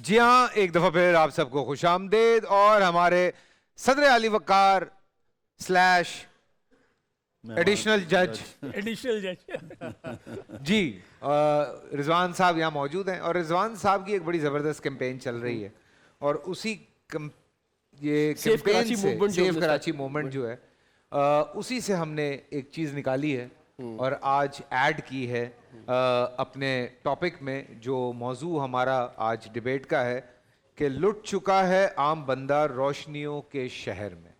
جی ہاں، ایک دفعہ پھر آپ سب کو خوش آمدید اور ہمارے صدر علی وقار سلیش ایڈیشنل جج جی رضوان صاحب یہاں موجود ہیں، اور رضوان صاحب کی ایک بڑی زبردست کیمپین چل رہی ہے، اور اسی یہ کیمپین سے سیف کراچی موومنٹ جو ہے اسی سے ہم نے ایک چیز نکالی ہے اور آج ایڈ کی ہے اپنے ٹاپک میں، جو موضوع ہمارا آج ڈیبیٹ کا ہے کہ لٹ چکا ہے عام بندہ روشنیوں کے شہر میں.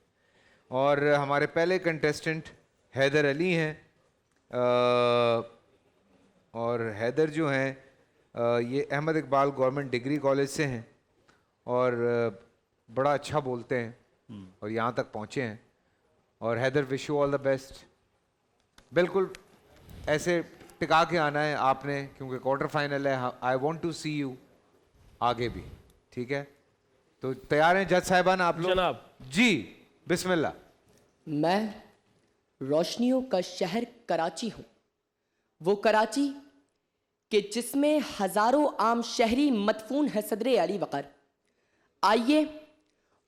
اور ہمارے پہلے کنٹیسٹنٹ حیدر علی ہیں، اور حیدر جو ہیں یہ Ahmed Iqbal government degree college سے ہیں اور بڑا اچھا بولتے ہیں اور یہاں تک پہنچے ہیں. اور Haider wish you all the best. بالکل ایسے ٹکا کے آنا ہے آپ نے، کیونکہ کوارٹر فائنل ہے. I want to see you آگے بھی، ٹھیک ہے؟ تو تیار ہیں جج صاحبان آپ لوگ؟ جناب جی بسم اللہ. میں روشنیوں کا شہر کراچی ہوں، وہ کراچی کہ جس میں ہزاروں عام شہری مدفون ہے صدر علی وقار. آئیے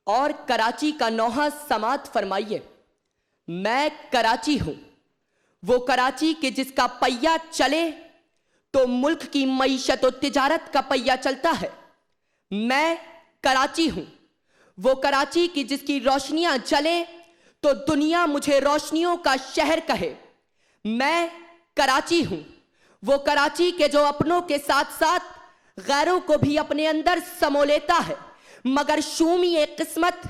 اور کراچی کا نوحہ سماعت فرمائیے. میں کراچی ہوں، وہ کراچی کہ جس کا پہیہ چلے تو ملک کی معیشت و تجارت کا پہیہ چلتا ہے. میں کراچی ہوں، وہ کراچی کی جس کی روشنیاں جلیں تو دنیا مجھے روشنیوں کا شہر کہے. میں کراچی ہوں، وہ کراچی کے جو اپنوں کے ساتھ ساتھ غیروں کو بھی اپنے اندر سمو لیتا ہے. مگر شومی قسمت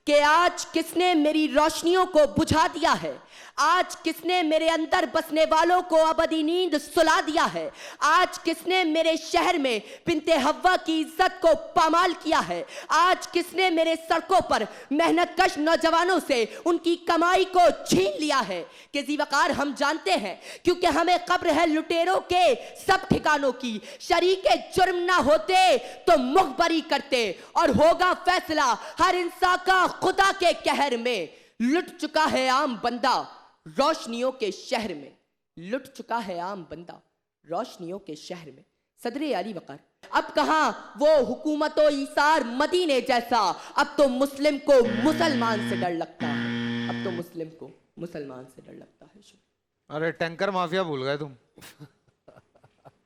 کہ آج کس نے میری روشنیوں کو بجھا دیا ہے، آج کس نے میرے اندر بسنے والوں کو ابدی نیند سلا دیا ہے، آج کس نے میرے شہر میں بنت حوا کی عزت کو پامال کیا ہے، آج کس نے میرے سڑکوں پر محنت کش نوجوانوں سے ان کی کمائی کو چھین لیا ہے. کہ ذی وقار ہم جانتے ہیں، کیونکہ ہمیں قبر ہے لٹیروں کے سب ٹھکانوں کی. شریک جرم نہ ہوتے تو مخبری کرتے، اور ہوگا فیصلہ ہر انسان کا خدا کے قہر میں. لٹ چکا ہے عام بندہ روشنیوں کے شہر میں، لٹ چکا ہے عام بندہ روشنیوں کے شہر میں. صدر علی وقار اب کہاں وہ حکومت و ایثار مدینے جیسا، اب تو مسلم کو مسلمان سے ڈر لگتا ہے، اب تو مسلم کو مسلمان سے ڈر لگتا ہے. ارے ٹینکر مافیا بھول گئے تم،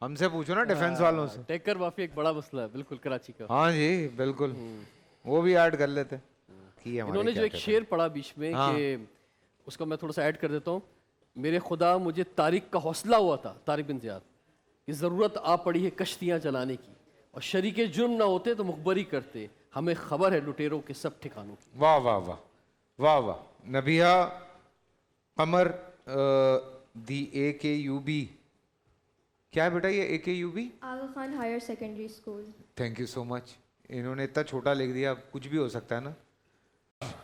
ہم سے پوچھو نا ڈیفنس والوں سے. ٹینکر مافیا ایک بڑا مسئلہ ہے بالکل کراچی کا. ہاں جی بالکل، وہ بھی ایڈ کر لیتے. انہوں نے جو ایک شعر پڑھا بیچ میں کہ اس کو میں تھوڑا سا ایڈ کر دیتا ہوں. میرے خدا مجھے طارق کا حوصلہ ہوا تھا، طارق بن زیاد، کہ ضرورت آ پڑی ہے کشتیاں چلانے کی، اور شریک جرم نہ ہوتے تو مخبری کرتے، ہمیں خبر ہے لٹیروں کے سب ٹھکانوں کی. واہ واہ واہ واہ واہ. نبیہ قمر دی AKUB، کیا ہے بیٹا یہ AKUB؟ Aga Khan higher secondary school. Thank you so much. انہوں نے اتنا چھوٹا لکھ دیا، کچھ بھی ہو سکتا ہے نا.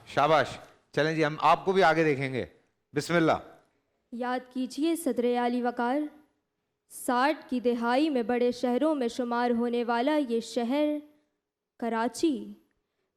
شاباش. چلیں جی ہم آپ کو بھی آگے دیکھیں گے. بسم اللہ. یاد کیجئے صدر علی وقار، 60 کی دہائی میں بڑے شہروں میں شمار ہونے والا یہ شہر کراچی،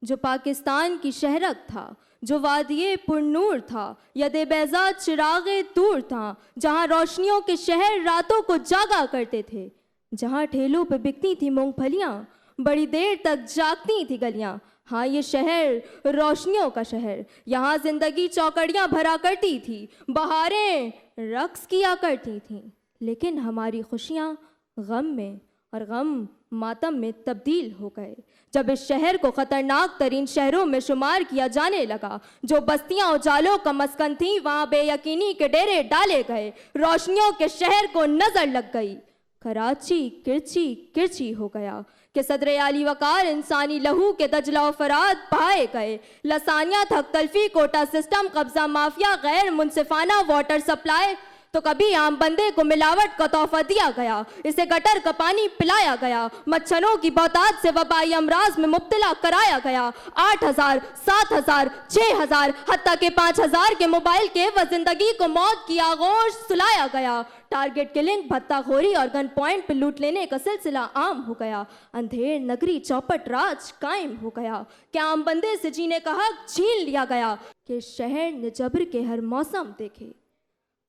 جو پاکستان کی شہرک تھا، جو وادی پرنور تھا، ید بیضا چراغ دور تھا، جہاں روشنیوں کے شہر راتوں کو جاگا کرتے تھے، جہاں ٹھیلوں پہ بکتی تھی مونگ پھلیاں، بڑی دیر تک جاگتی تھی گلیاں. ہاں یہ شہر روشنیوں کا شہر، یہاں زندگی چوکڑیاں بھرا کرتی تھی، بہاریں رقص کیا کرتی تھیں، لیکن ہماری خوشیاں غم میں اور غم ماتم میں تبدیل ہو گئے جب اس شہر کو خطرناک ترین شہروں میں شمار کیا جانے لگا. جو بستیاں اجالوں کا مسکن تھیں وہاں بے یقینی کے ڈیرے ڈالے گئے، روشنیوں کے شہر کو نظر لگ گئی. کراچی کرچی کرچی ہو گیا کہ صدر علی وقار انسانی لہو کے دجلہ و فرات بہائے گئے. لسانیہ تھک تلفی، کوٹا سسٹم، قبضہ مافیا، غیر منصفانہ واٹر سپلائی، تو کبھی عام بندے کو ملاوٹ کا تحفہ دیا گیا، اسے گٹر کا پانی پلایا گیا، مچھروں کی بہتات سے وبائی امراض میں مبتلا کرایا گیا. 8000 7000 6000 حتیٰ کہ 5000 کے موبائل کے وہ زندگی کو موت کی آغوش سلایا گیا. ٹارگٹ کلنگ، بھتہ خوری اور گن پوائنٹ پہ لوٹ لینے کا سلسلہ عام ہو گیا. اندھیر نگری چوپٹ راج قائم ہو گیا کہ عام بندے سے جینے کا حق چھین لیا گیا. کہ شہر نے جبر کے ہر موسم دیکھے،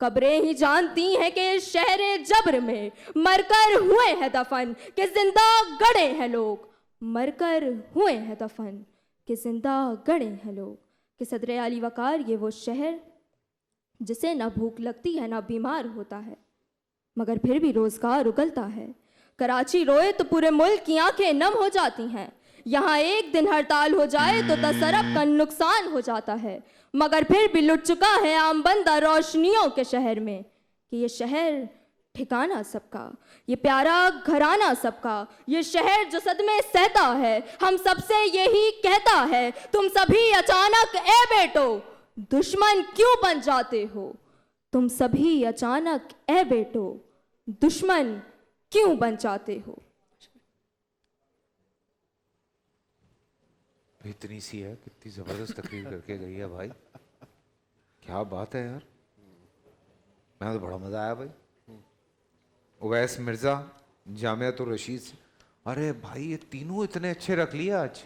قبریں ہی جانتی ہیں کہ شہر جبر میں مر کر ہوئے ہیں دفن، کہ زندہ گڑے ہیں لوگ मर कर हुए हैं दफन, कि जिंदा गड़े हैं लोग, कि सदर आली वकार ये वो शहर जिसे ना भूख लगती है ना बीमार होता है, मगर फिर भी रोज़गार उगलता है। कराची रोए तो पूरे मुल्क की आंखें नम हो जाती हैं। यहाँ एक दिन हड़ताल हो जाए तो 10 अरब का नुकसान हो जाता है, मगर फिर भी लुट चुका है आम बंदा रोशनियों के शहर में, कि ये शहर ठिकाना सबका, ये प्यारा घराना सबका, ये शहर जो सदमे सहता है, हम सबसे यही कहता है, तुम सभी अचानक ए बेटो दुश्मन क्यों बन जाते हो, तुम सभी अचानक ए बेटो दुश्मन क्यों बन जाते हो। इतनी सी है, कितनी जबरदस्त तकरीर करके गई है भाई, क्या बात है यार, मैं तो बड़ा मजा आया भाई। उवैस मिर्जा जामियातुर रशीद से, अरे भाई ये तीनों इतने अच्छे रख लिए आज,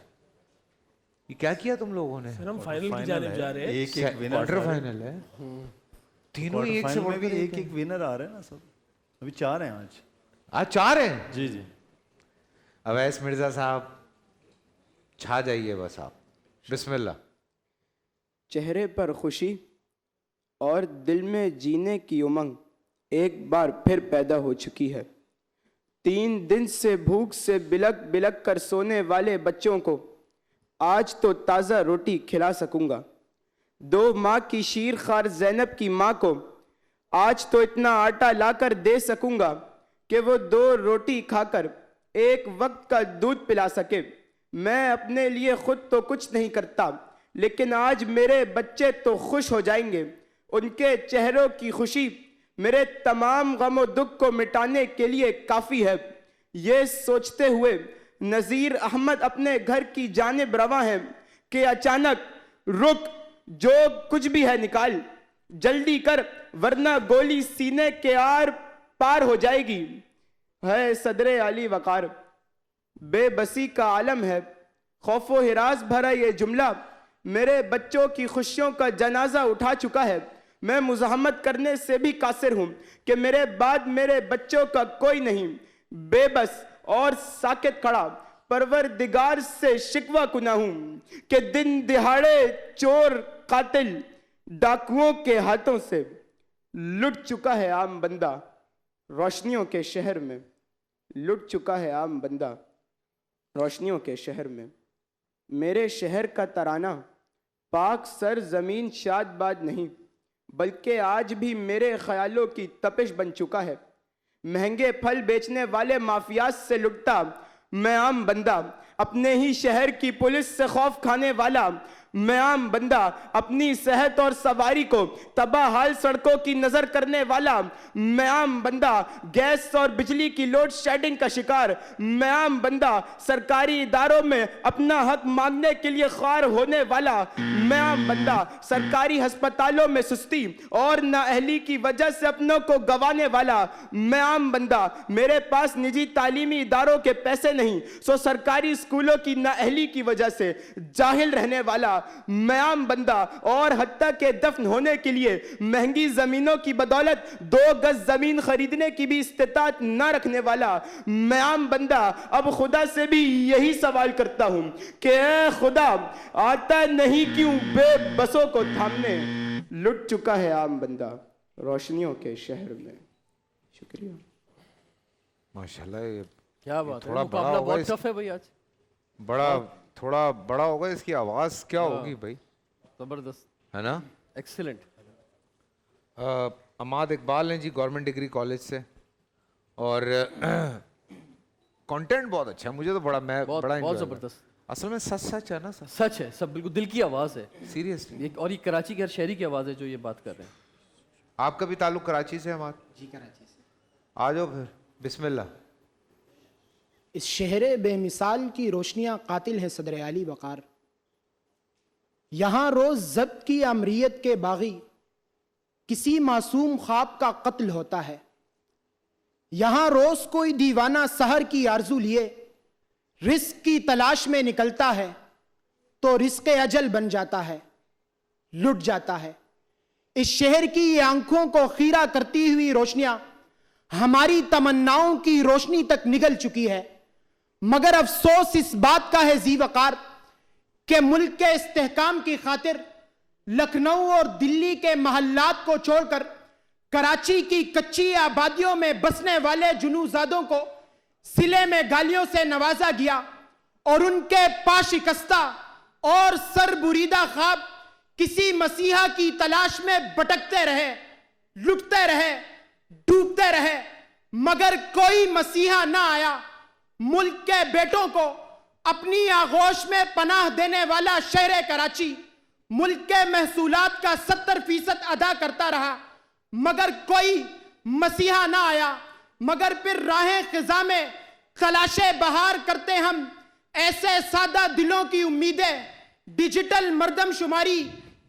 ये क्या किया तुम लोगों ने? हम फाइनल की जाने जा रहे हैं, एक विनर, क्वार्टर फाइनल है, तीनों ही एक से बढ़ के एक विनर आ रहे हैं ना सब, अभी 4 हैं आज 4 हैं। जी जी। अवैस मिर्जा साहब छा जाइए बस आप, बिस्मिल्लाह। चेहरे पर खुशी और दिल में जीने की उमंग एक बार फिर पैदा हो चुकी है। 3 दिन से भूख से बिलक बिलक कर सोने वाले बच्चों को आज तो ताज़ा रोटी खिला सकूंगा। 2 माह की शीर खार ज़ैनब की माँ को आज तो इतना आटा लाकर दे सकूंगा कि वो 2 रोटी खाकर 1 वक्त का दूध पिला सके। मैं अपने लिए खुद तो कुछ नहीं करता, लेकिन आज मेरे बच्चे तो खुश हो जाएंगे। उनके चेहरों की खुशी मेरे तमाम गम और दुख को मिटाने के लिए काफ़ी है। ये सोचते हुए नज़ीर अहमद अपने घर की जानिब रवां हैं कि अचानक रुक, जो कुछ भी है निकाल, जल्दी कर वरना गोली सीने के आर पार हो जाएगी। है सदरे आली वकार, बेबसी का आलम है, खौफो हिरास भरा ये जुमला मेरे बच्चों की खुशियों का जनाजा उठा चुका है। मैं मुज़ाहमत करने से भी कासिर हूँ कि मेरे बाद मेरे बच्चों का कोई नहीं। बेबस और साकित खड़ा परवरदिगार से शिकवा कुना हूँ कि दिन दिहाड़े चोर कातिल डाकुओं के हाथों से लुट चुका है आम बंदा रोशनियों के शहर में, लुट चुका है आम बंदा रोशनियों के शहर में। मेरे शहर का तराना पाक सर ज़मीन शाद बाद नहीं, बल्कि आज भी मेरे ख्यालों की तपिश बन चुका है। महंगे फल बेचने वाले माफियाज से लुटता मैं आम बंदा, अपने ही शहर की पुलिस से खौफ खाने वाला मैं आम बंदा, अपनी सेहत और सवारी को तबाह हाल सड़कों की नजर करने वाला मैं आम बंदा, गैस और बिजली की लोड शेडिंग का शिकार मैं आम बंदा, सरकारी इदारों में अपना हक मांगने के लिए ख्वार होने वाला मैं आम बंदा, सरकारी अस्पतालों में सुस्ती और नाअहली की वजह से अपनों को गंवाने वाला मैं आम बंदा। मेरे पास निजी तालीमी इदारों के पैसे नहीं, सो सरकारी स्कूलों की नाअहली की वजह से जाहिल रहने वाला मैं आम बंदा, और हत्ता के दफन होने के लिए महंगी जमीनों की बदौलत 2 गज जमीन खरीदने की भी इस्तेताअत न रखने वाला मैं आम बंदा। अब खुदा से भी यही सवाल करता हूं कि ऐ खुदा, आता नहीं क्यों बेबसों को थामने, लुट चुका है आम बंदा रोशनियों के शहर में। शुक्रिया। माशाल्लाह, ये क्या बात है, थोड़ा बड़ा मुकाबला होगा बहुत टफ है भाई आज, थोड़ा बड़ा होगा। इसकी आवाज क्या होगी भाई? जबरदस्त है ना? एक्सीलेंट। अमाद इकबाल हैं जी, गवर्नमेंट डिग्री कॉलेज से, और कंटेंट बहुत अच्छा है, मुझे तो बड़ा बहुत enjoy जबरदस्त। हुआ। असल में सच है ना सर, सच है, सब बिल्कुल दिल की आवाज़ है सीरियसली। और ये कराची के हर शहरी की आवाज़ है जो ये बात कर रहे हैं। आपका भी ताल्लुक कराची से है अमाद? जी कराची से। आ जाओ फिर, बिस्मिल्लाह। इस शहर बेमिसाल की रोशनियां कातिल है सदर आली वकार। यहां रोज जब्त की अमरीयत के बागी किसी मासूम ख्वाब का कत्ल होता है। यहां रोज कोई दीवाना सहर की आरजू लिए रिस्क की तलाश में निकलता है तो रिस्क अजल बन जाता है, लुट जाता है। इस शहर की ये आंखों को खीरा करती हुई रोशनियां हमारी तमन्नाओं की रोशनी तक निगल चुकी है। मगर अफसोस इस बात का है जी वकार कि मुल्क के इस्तेहकाम की खातिर लखनऊ और दिल्ली के महल्लात को छोड़कर कराची की कच्ची आबादियों में बसने वाले जुनूजादों को सिले में गालियों से नवाजा गया और उनके पाशिकस्ता और सरबुरीदा ख्वाब किसी मसीहा की तलाश में भटकते रहे, लुटते रहे, डूबते रहे, मगर कोई मसीहा ना आया। मुल्क के बेटों को अपनी आगोश में पनाह देने वाला शहर कराची मुल्क के महसूलात का 70% अदा करता रहा, मगर कोई मसीहा ना आया। मगर फिर राहें खिजा में तलाशे बहार करते हम ऐसे सादा दिलों की उम्मीदें डिजिटल मर्दमशुमारी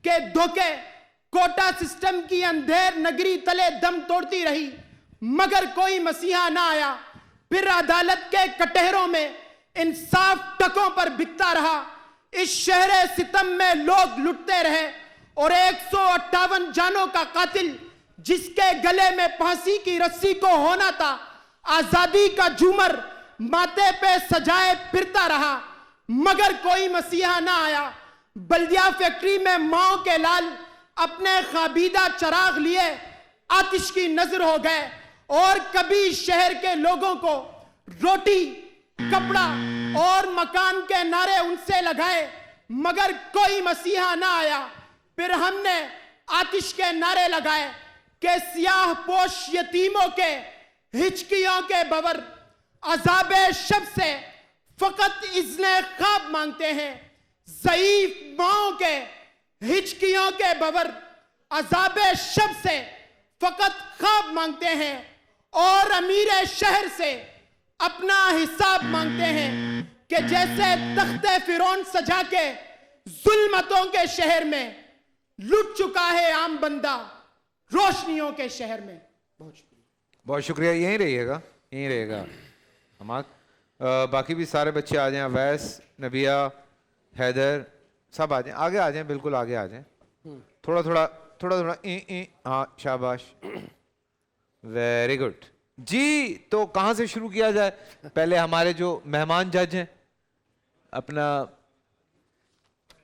के धोखे, कोटा सिस्टम की अंधेर नगरी तले दम तोड़ती रही, मगर कोई मसीहा ना आया। फिर अदालत के कटहरों में इंसाफ टकों पर बिकता रहा। इस शहर सितम में लोग लुटते रहे और 158 जानों का कातिल जिसके गले में फांसी की रस्सी को होना था, आजादी का झूमर माथे पे सजाए फिरता रहा, मगर कोई मसीहा ना आया। बल्दिया फैक्ट्री में माओ के लाल अपने खाबीदा चराग लिए आतिश की नजर हो गए और कभी शहर के लोगों को रोटी, कपड़ा और मकान के नारे उनसे लगाए, मगर कोई मसीहा ना आया। फिर हमने आतिश के नारे लगाए कि सियाह पोश यतीमों के हिचकियों के बवर अज़ाबे शब से फकत इज़्ने ख्वाब मांगते हैं। ज़ईफ माओं के हिचकियों के बवर अज़ाबे शब से फकत ख्वाब मांगते हैं और अमीर शहर से अपना हिसाब मांगते हैं कि जैसे तख्ते फिरौन सजा के जुल्मतों के शहर में लुट चुका है आम बंदा रोशनियों के शहर में। बहुत शुक्रिया। यहीं रहिएगा हमाद। बाकी भी सारे बच्चे आ जाएं, अवैस, नबिया, हैदर, सब आ जाएं, आगे आ जाएं, बिल्कुल आगे आ जाएं। थोड़ा हाँ, शाबाश, वेरी गुड जी। तो कहाँ से शुरू किया जाए? पहले हमारे जो मेहमान जज हैं अपना,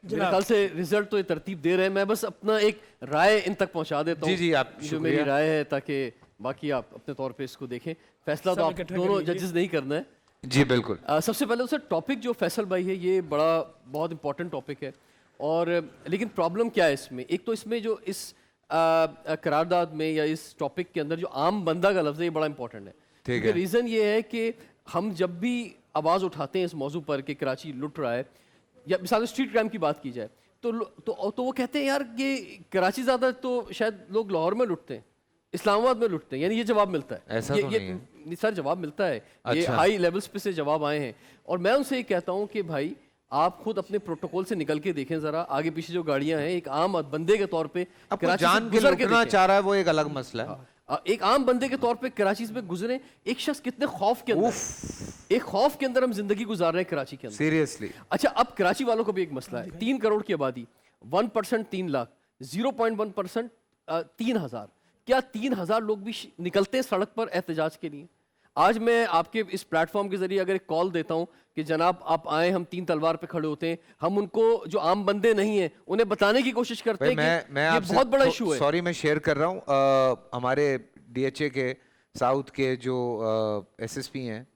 मेरे ख्याल से रिजल्ट तो ये तरतीब दे रहे हैं, मैं बस अपना एक राय इन तक पहुंचा देता हूँ। जी आप जो मेरी राय है, ताकि बाकी आप अपने तौर पे इसको देखें। फैसला तो आप दोनों जजेस नहीं करना है। जी बिल्कुल। सबसे पहले तो टॉपिक जो फैसल भाई है, ये बहुत इंपॉर्टेंट टॉपिक है। और लेकिन प्रॉब्लम क्या है इसमें? एक तो इसमें जो इस करारदाद में या इस टॉपिक के अंदर जो आम बंदा का लफ्ज़ है, ये बड़ा इंपॉर्टेंट है। ठीक है। रीज़न ये है कि हम जब भी आवाज़ उठाते हैं इस मौजू पर कि कराची लुट रहा है, या मिसाल स्ट्रीट क्राइम की बात की जाए, तो वो कहते हैं यार ये कराची ज़्यादा तो शायद लोग लाहौर में लुटते हैं, इस्लामाबाद में लुटते हैं, यानी ये जवाब मिलता है। ऐसा तो नहीं है सर, जवाब मिलता है। अच्छा। ये हाई लेवल्स पे से जवाब आए हैं। और मैं उनसे ये कहता हूँ कि भाई आप खुद अपने प्रोटोकॉल से निकल के देखें जरा, आगे पीछे जो गाड़ियां हैं, एक आम बंदे के तौर पे कराची जान के लुटना चाह रहा है, वो एक अलग मसला है। एक आम बंदे के तौर पे कराची में गुजरे, एक शख्स कितने खौफ के अंदर, एक खौफ के अंदर हम जिंदगी गुजार रहे हैं कराची के अंदर, सीरियसली। अच्छा, अब कराची वालों को भी एक मसला है। 3 करोड़ की आबादी, 1% 3 लाख, 0.1% 3000। क्या 3000 लोग भी निकलते हैं सड़क पर एहतजाज के लिए? आज मैं आपके इस प्लेटफॉर्म के जरिए अगर एक कॉल देता हूं कि जनाब आप आए, हम 3 तलवार पे खड़े होते हैं, हम उनको जो आम बंदे नहीं हैं उन्हें बताने की कोशिश करते हैं कि ये बहुत बड़ा इशू है। सॉरी, मैं शेयर कर रहा हूँ, हमारे DHA के साउथ के जो SSP हैं,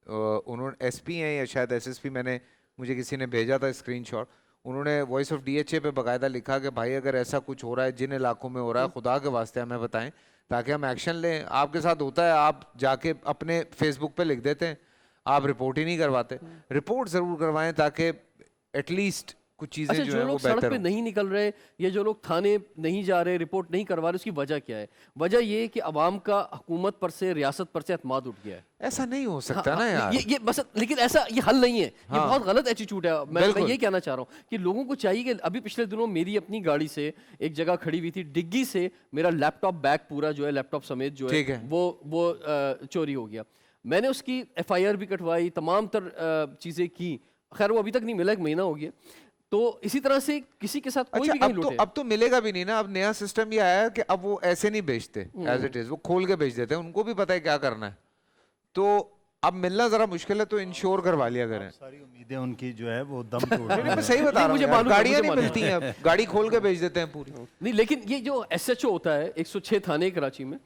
उन्होंने SP हैं या शायद SSP, मुझे किसी ने भेजा था स्क्रीनशॉट, उन्होंने वॉइस ऑफ DHA पे बाकायदा लिखा कि भाई अगर ऐसा कुछ हो रहा है, जिन इलाकों में हो रहा है, खुदा के वास्ते हमें बताएं ताकि हम एक्शन लें। आपके साथ होता है, आप जाके अपने फेसबुक पे लिख देते हैं, आप रिपोर्ट ही नहीं करवाते। रिपोर्ट ज़रूर करवाएं ताकि एटलीस्ट कुछ चीज़ें जो है वो लोग सड़क बेहतर पे हों। नहीं निकल रहे या जो लोग थाने नहीं जा रहे, रिपोर्ट नहीं करवा रहे, उसकी वजह क्या है? वजह ये है कि अवाम का हुकूमत पर से, रियासत पर से एतमाद उठ गया है। ऐसा नहीं हो सकता ना यार। ये बस, लेकिन ऐसा ये हल नहीं है। ये बहुत गलत एटीट्यूड है। मैं ये कहना चाह रहा हूँ कि लोगों को चाहिए कि अभी पिछले दिनों मेरी अपनी गाड़ी से एक जगह खड़ी हुई थी, डिग्गी से मेरा लैपटॉप बैग पूरा जो है, लैपटॉप समेत जो है वो चोरी हो गया। मैंने उसकी FIR भी कटवाई, तमाम तर चीज़ें की, खैर वो अभी तक नहीं मिला, 1 महीना हो गया। तो इसी तरह से किसी के साथ कोई भी कहीं लूटे। अब तो मिलेगा भी नहीं ना। अब नया सिस्टम ये आया कि अब वो ऐसे नहीं बेचते एज इट इज, वो खोल के बेच देते हैं, उनको भी पता है क्या करना है। तो اب ملنا ذرا مشکل ہے تو انشور کروا لیا کریں. ساری امیدیں ان کی جو ہے وہ دم توڑ میں صحیح بتا رہا ہوں, گاڑیاں نہیں ملتی ہیں, گاڑی کھول کے بیچ دیتے ہیں پوری. نہیں لیکن یہ جو ایس ایچ او ہوتا ہے 106 تھانے کراچی میں,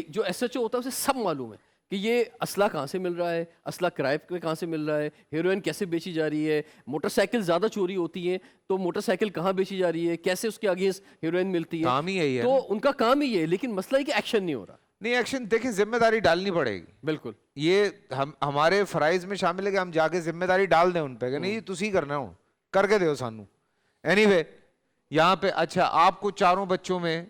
جو ایس ایچ او ہوتا ہے اسے سب معلوم ہے کہ یہ اسلحہ کہاں سے مل رہا ہے, اسلحہ کرائے پہ کہاں سے مل رہا ہے, ہیروئن کیسے بیچی جا رہی ہے, موٹر سائیکل زیادہ چوری ہوتی ہے تو موٹر سائیکل کہاں بیچی جا رہی ہے, کیسے اس کے اگینسٹ ہیروئن ملتی ہے. کام ہی یہی ہے, تو ان کا کام ہی یہ ہے, لیکن مسئلہ ہے کہ ایکشن نہیں ہو رہا. نہیں ایکشن دیکھیں, ذمہ داری ڈالنی پڑے گی. بالکل, یہ ہمارے فرائض میں شامل ہے کہ ہم جا کے ذمہ داری ڈال دیں ان پہ کہ نہیں تسی کرنا ہو, کر کے دیو سانو. اینی وے یہاں پہ اچھا آپ کو 4 بچوں میں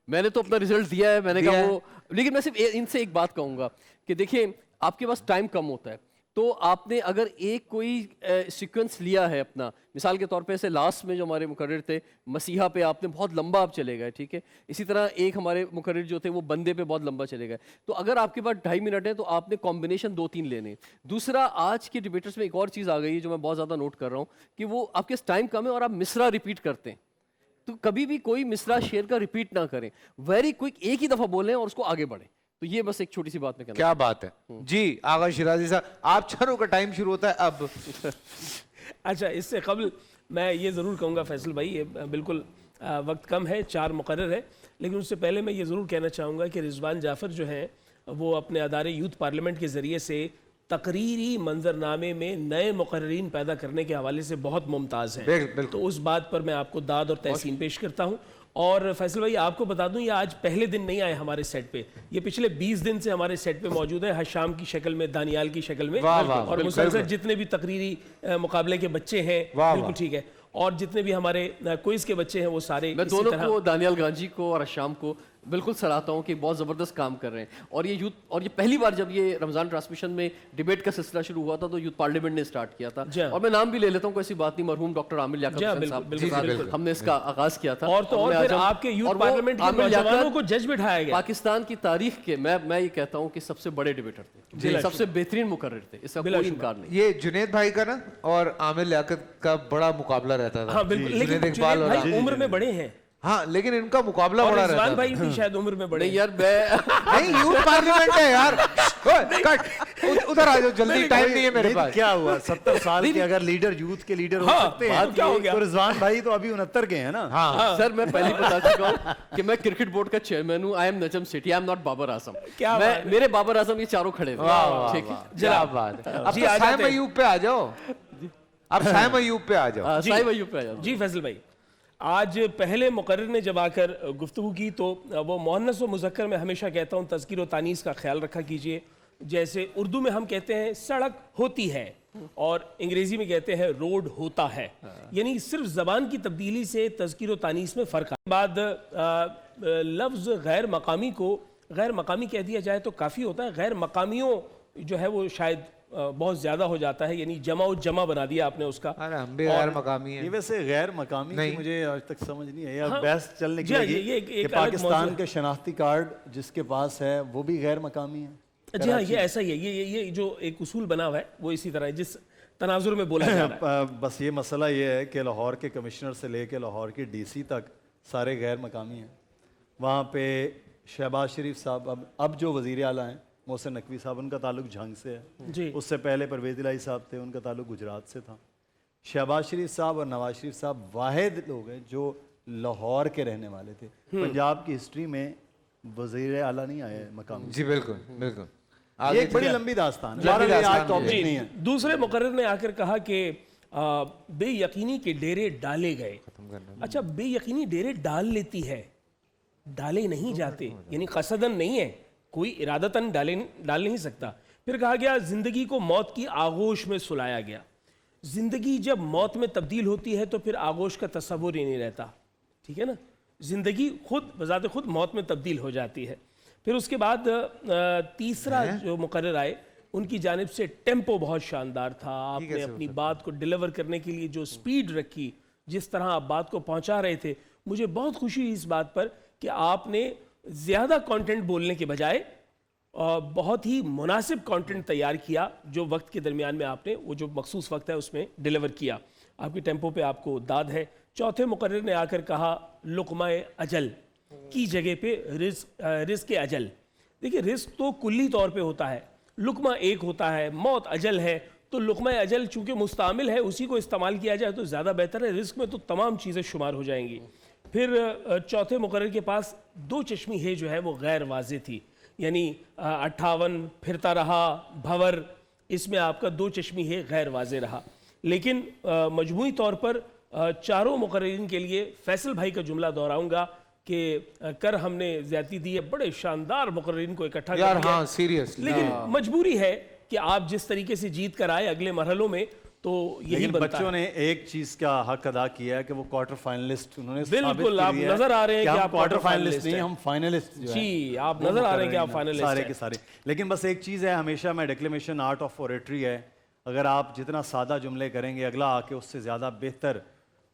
میں نے تو اپنا رزلٹ دیا ہے, میں نے کہا وہ, لیکن میں صرف ان سے ایک بات کہوں گا کہ دیکھیں آپ کے پاس ٹائم کم ہوتا ہے, تو آپ نے اگر ایک کوئی سیکوینس لیا ہے اپنا, مثال کے طور پہ ایسے لاسٹ میں جو ہمارے مقرر تھے مسیحا پہ آپ نے بہت لمبا آپ چلے گئے, ٹھیک ہے, اسی طرح ایک ہمارے مقرر جو تھے وہ بندے پہ بہت لمبا چلے گئے. تو اگر آپ کے پاس 2.5 منٹ ہے تو آپ نے کمبینیشن 2-3 لینے. دوسرا, آج کے ڈیبیٹرز میں ایک اور چیز آ گئی ہے جو میں بہت زیادہ نوٹ کر رہا ہوں کہ وہ آپ کے ٹائم کم ہے اور آپ مصرع ریپیٹ کرتے ہیں, تو کبھی بھی کوئی مصرع شعر کا ریپیٹ نہ کریں, ویری کوئک ایک ہی دفعہ بولیں اور اس کو آگے بڑھیں. تو یہ بس ایک چھوٹی سی بات میں کہنا. کیا بات ہے جی آغا شیرازی صاحب, آپ 4 کا ٹائم شروع ہوتا ہے اب. اچھا, اس سے قبل میں یہ ضرور کہوں گا فیصل بھائی, یہ بالکل وقت کم ہے, 4 مقرر ہے, لیکن اس سے پہلے میں یہ ضرور کہنا چاہوں گا کہ رضوان جعفر جو ہیں وہ اپنے ادارے یوتھ پارلیمنٹ کے ذریعے سے تقریری منظرنامے میں نئے مقررین پیدا کرنے کے حوالے سے بہت ممتاز ہیں. تو اس بات پر میں آپ کو داد اور تحسین پیش کرتا ہوں. اور فیصل بھائی آپ کو بتا دوں یہ آج پہلے دن نہیں آئے ہمارے سیٹ پہ, یہ پچھلے 20 دن سے ہمارے سیٹ پہ موجود ہے, حشام کی شکل میں, دانیال کی شکل میں, اور مسلسل جتنے بھی تقریری مقابلے کے بچے ہیں بالکل ٹھیک ہے, اور جتنے بھی ہمارے کوئز کے بچے ہیں وہ سارے. میں دونوں کو, دانیال گانجی کو اور حشام کو بالکل سراہتا ہوں کہ بہت زبردست کام کر رہے ہیں. اور یہ یوتھ, اور یہ پہلی بار جب یہ رمضان ٹرانسمیشن میں ڈیبیٹ کا سلسلہ شروع ہوا تھا تو یوتھ پارلیمنٹ نے اسٹارٹ کیا تھا, اور میں نام بھی لے لیتا ہوں, کوئی ایسی بات نہیں, مرحوم ڈاکٹر عامر لیاقت حسین صاحب, ہم نے اس کا آغاز کیا تھا. اور تو اور پھر آپ کے یوتھ پارلیمنٹ کے نوجوانوں کو جج بٹھایا گیا. پاکستان کی تاریخ کے میں یہ کہتا ہوں کہ سب سے بڑے ڈیبیٹر تھے, سب سے بہترین مقرر تھے, اس کا کوئی انکار نہیں. یہ جنید بھائی کا نا اور عامر لیاقت کا بڑا مقابلہ رہتا تھا. ہاں بالکل, لیکن جنید بھائی عمر میں بڑے ہیں, ہاں لیکن ان کا مقابلہ بڑا رہتا ہے. رضوان بھائی بھی شاید عمر میں بڑے یار, میں نہیں یوتھ پارلیمنٹ ہے یار, کٹ ادھر آ جاؤ جلدی, ٹائم نہیں ہے میرے پاس. کیا ہوا 70 سال کے اگر لیڈر یوتھ کے لیڈر ہو سکتے ہیں تو رضوان بھائی تو ابھی 69 کے ہیں نا. ہاں سر, میں پہلے بتا چکا ہوں کہ میں کرکٹ بورڈ کا چیئرمین ہوں, I am Najam Sethi, I am not Babar Azam. میرے بابر اعظم یہ چاروں کھڑے ہوئے, ٹھیک ہے, کیا بات ہے. اب سائم ایوب پہ آ جاؤ, اب سائم ایوب پہ آ جاؤ. سائم ایوب پہ آ جاؤ. جی فیصل بھائی, آج پہلے مقرر نے جب آ کر گفتگو کی تو وہ مؤنث و مذکر میں ہمیشہ کہتا ہوں تذکیر و تانیث کا خیال رکھا کیجئے. جیسے اردو میں ہم کہتے ہیں سڑک ہوتی ہے اور انگریزی میں کہتے ہیں روڈ ہوتا ہے, یعنی صرف زبان کی تبدیلی سے تذکیر و تانیث میں فرق ہے. بعد لفظ غیر مقامی کو غیر مقامی کہہ دیا جائے تو کافی ہوتا ہے, غیر مقامیوں جو ہے وہ شاید بہت زیادہ ہو جاتا ہے, یعنی جمع و جمع بنا دیا آپ نے اس کا. ہم بھی غیر مقامی ہیں. یہ ویسے غیر مقامی کی مجھے آج تک سمجھ نہیں ہے, یا بحث چلنے کی لگی کہ پاکستان کے شناختی کارڈ جس کے پاس ہے وہ بھی غیر مقامی ہے. جی ہاں, یہ ایسا ہی ہے, یہ جو ایک اصول بنا ہوا ہے وہ اسی طرح ہے جس تناظر میں بولا جا رہا ہے. بس یہ مسئلہ یہ ہے کہ لاہور کے کمشنر سے لے کے لاہور کے ڈی سی تک سارے غیر مقامی ہیں. وہاں پہ شہباز شریف صاحب اب جو وزیر اعلیٰ ہیں محسن نقوی صاحب, ان کا تعلق جھنگ سے ہے. جی, اس سے پہلے پرویز الہی صاحب تھے, ان کا تعلق گجرات سے تھا. شہباز شریف صاحب اور نواز شریف صاحب واحد لوگ ہیں جو لاہور کے رہنے والے تھے. پنجاب کی ہسٹری میں وزیر اعلیٰ نہیں آئے مقامی. جی بالکل بالکل, یہ ایک بڑی لمبی داستان ہے. دوسرے مقرر نے آ کر کہا کہ بے یقینی کے ڈیرے ڈالے گئے. اچھا, بے یقینی ڈیرے ڈال لیتی ہے, ڈالے نہیں جاتے, یعنی قصدن نہیں ہے, کوئی ارادتاً ڈال نہیں سکتا. پھر کہا گیا زندگی کو موت کی آغوش میں سلایا گیا. زندگی جب موت میں تبدیل ہوتی ہے تو پھر آغوش کا تصور ہی نہیں رہتا, ٹھیک ہے نا, زندگی خود بذات خود موت میں تبدیل ہو جاتی ہے. پھر اس کے بعد تیسرا جو مقرر آئے ان کی جانب سے ٹیمپو بہت شاندار تھا. آپ نے اپنی بات کو ڈیلیور کرنے کے لیے جو سپیڈ رکھی, جس طرح آپ بات کو پہنچا رہے تھے, مجھے بہت خوشی ہوئی اس بات پر کہ آپ نے زیادہ کانٹینٹ بولنے کے بجائے بہت ہی مناسب کانٹینٹ تیار کیا, جو وقت کے درمیان میں آپ نے وہ جو مخصوص وقت ہے اس میں ڈیلیور کیا. آپ کی ٹیمپو پہ آپ کو داد ہے. چوتھے مقرر نے آ کر کہا لقمہ اجل کی جگہ پہ رزق اجل. دیکھیے, رزق تو کلی طور پہ ہوتا ہے, लुकमा एक होता है, मौत अजल है, तो लुकमा अजल चूंकि मुस्तामिल है उसी को इस्तेमाल किया जाए तो ज़्यादा बेहतर है। रिस्क में तो तमाम चीज़ें शुमार हो जाएंगी। फिर चौथे मुकर्रर के पास 2 चश्मी है जो है वो गैर वाज़े थी, यानी 58 फिरता रहा, भंवर, इसमें आपका 2 चश्मी है गैर वाज़े रहा। लेकिन मजमूई तौर पर चारों मुकर्ररीन के लिए फैसल भाई का जुमला दोहराऊंगा कि कर हमने ज्यादती दी है, बड़े शानदार मुकर्ररीन को इकट्ठा कर दिया। हाँ, सीरियसली। लेकिन मजबूरी है कि आप जिस तरीके से जीत कर आए अगले मरहलों में तो यही बनता बच्चों है। ने एक चीज का हक अदा किया है कि वो क्वार्टर फाइनलिस्ट उन्होंने बिल्कुल, आप नजर आ रहे हैं कि आप क्वार्टर क्वार्टर फाइनलिस्ट नहीं, हैं। हम फाइनलिस्ट जो जी, हैं, आप वो नजर आ रहे हैं मुकर्ररीन कि आप हैं, फाइनलिस्ट सारे हैं। के सारे। लेकिन बस एक चीज है, हमेशा मैं डिक्लेमेशन आर्ट ऑफ ओरेटरी है, अगर आप जितना सादा जुमले करेंगे अगला आके उससे ज़्यादा बेहतर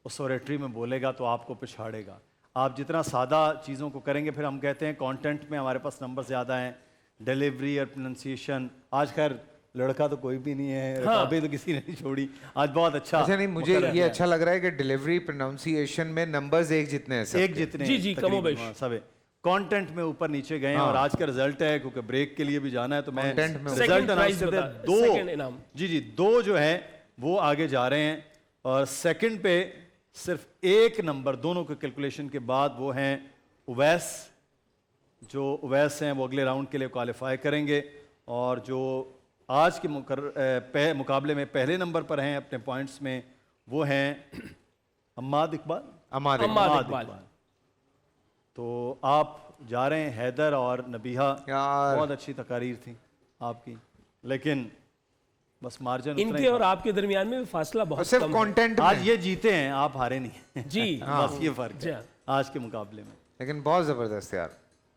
उस ओरेटरी में बोलेगा तो आपको पिछाड़ेगा। आप जितना सादा चीज़ों को करेंगे, फिर हम कहते हैं कंटेंट में हमारे पास नंबर ज़्यादा हैं, डिलीवरी और प्रोनाउंसिएशन, आज खैर लड़का तो कोई भी नहीं है, रकाबें तो किसी ने नहीं छोड़ी, आज बहुत अच्छा। अच्छा नहीं, मुझे ये अच्छा लग रहा है कि डिलीवरी प्रोनाउंसिएशन में नंबर्स एक जितने हैं सबके। एक जितने जी, जी, तकरीबन, कमोबेश। हाँ, सब है। कंटेंट में ऊपर नीचे गए हैं और आज का रिजल्ट है, क्योंकि ब्रेक के लिए भी जाना है तो मैं Content में रिजल्ट Second अनाउंस prize करते बता- हैं। 2 second इनाम। जी 2 जो है वो आगे जा रहे हैं और सेकंड पे सिर्फ 1 नंबर दोनों के कैलकुलेशन के बाद वो हैं उवैस। जो उवैस हैं वो अगले राउंड के लिए क्वालिफाई करेंगे और जो आज के मुकाबले में पहले नंबर पर हैं अपने पॉइंट्स में वो हैं अम्माद इकबाल। अमाद इकबाल। तो आप जा रहे हैं, हैदर और नबीहा, यार। बहुत अच्छी तकारीर थी आपकी, लेकिन बस मार्जिन इनके और आपके दरमियान में फासला बहुत सिर्फ कम है। कंटेंट आज में, ये जीते हैं, आप हारे नहीं। जी बस ये फर्क जी है हाँ। आज के मुकाबले में। लेकिन बहुत जबरदस्त यार,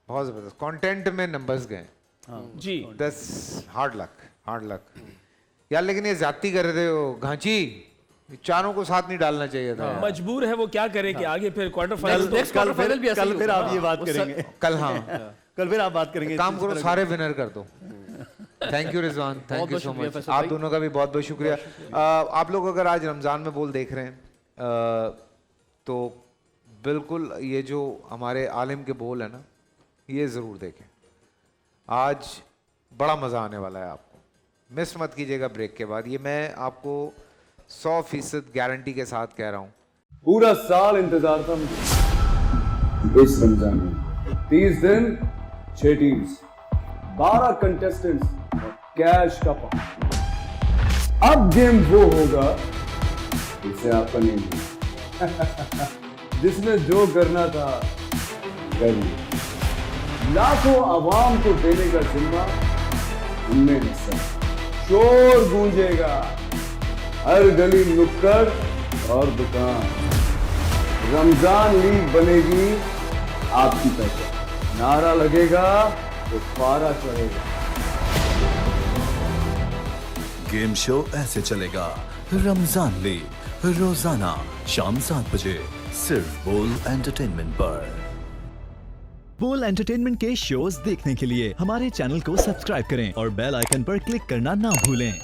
बहुत जबरदस्त। कंटेंट में नंबर्स गए। जी 10 हार्ड लक यार। लेकिन ये ज्यादती कर रहे थे वो घांची, चारों को साथ नहीं डालना चाहिए था यार। मजबूर है वो, क्या करे कि आगे फिर quarter final, next quarter final भी ऐसा ही कल फिर होगा। आप ये बात करेंगे, कल हाँ कल फिर आप बात करेंगे। काम करो, सारे विनर कर दो। Thank you Rizwan, thank you so शुक्रिया मच। फैसल आप भाई। दोनों का भी बहुत बहुत शुक्रिया। आप लोग अगर आज रमज़ान में बोल देख रहे हैं तो बिल्कुल ये जो हमारे आलिम के बोल है ना, ये ज़रूर देखें। आज बड़ा मज़ा आने वाला है आपको, मिस मत कीजिएगा ब्रेक के बाद। ये मैं आपको 100% गारंटी के साथ कह रहा हूँ। पूरा साल इंतजार था मुझे इस रमजान में। 30 दिन 6 टीम्स, 12 कंटेस्टेंट्स, कैश का पार्ट। अब गेम वो होगा जिससे आपका नहीं है। जिसने जो करना था कर लिया। लाखों आवाम को देने का जिम्मा हमने हिस्सा। शोर गूंजेगा हर गली, नुक्कड़ और दुकान। रमजान लीग बनेगी आपकी पहचान। नारा लगेगा तो पारा चढ़ेगा। गेम शो ऐसे चलेगा। रमजान लीग रोजाना शाम 7 बजे सिर्फ बोल एंटरटेनमेंट पर। बोल एंटरटेनमेंट के शोज देखने के लिए हमारे चैनल को सब्सक्राइब करें और बेल आइकन पर क्लिक करना ना भूलें।